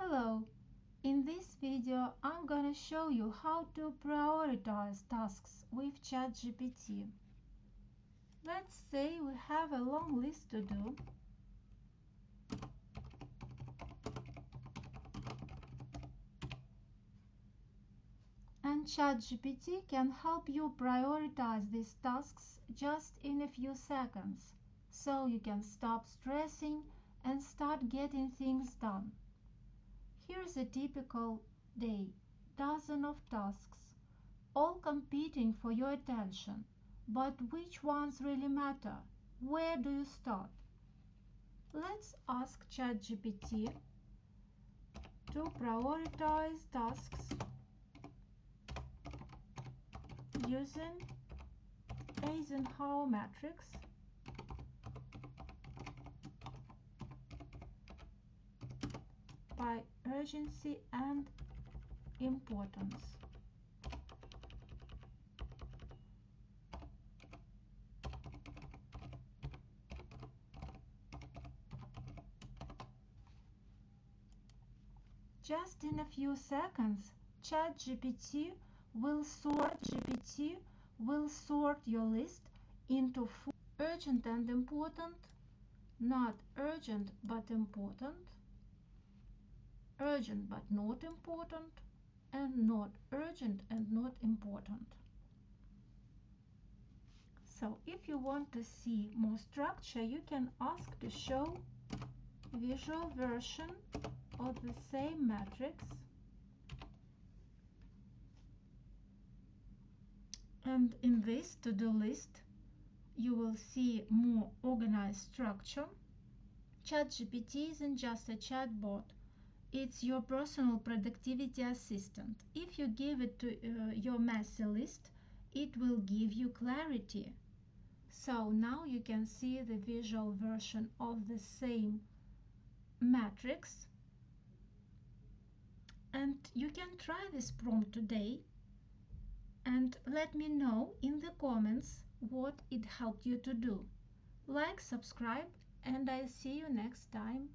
Hello! In this video I'm gonna show you how to prioritize tasks with ChatGPT. Let's say we have a long list to do. And ChatGPT can help you prioritize these tasks just in a few seconds, so you can stop stressing and start getting things done. Here's a typical day. Dozens of tasks, all competing for your attention. But which ones really matter? Where do you start? Let's ask ChatGPT to prioritize tasks using Eisenhower Matrix by urgency and importance. Just in a few seconds, ChatGPT will sort your list into urgent and important, not urgent but important, urgent but not important, and not urgent and not important. So if you want to see more structure, you can ask to show visual version of the same matrix, and in this to-do list you will see more organized structure. ChatGPT isn't just a chatbot, it's your personal productivity assistant. If you give it to your messy list, it will give you clarity. So now you can see the visual version of the same matrix, and you can try this prompt today and let me know in the comments what it helped you to do. Like, subscribe, and I'll see you next time.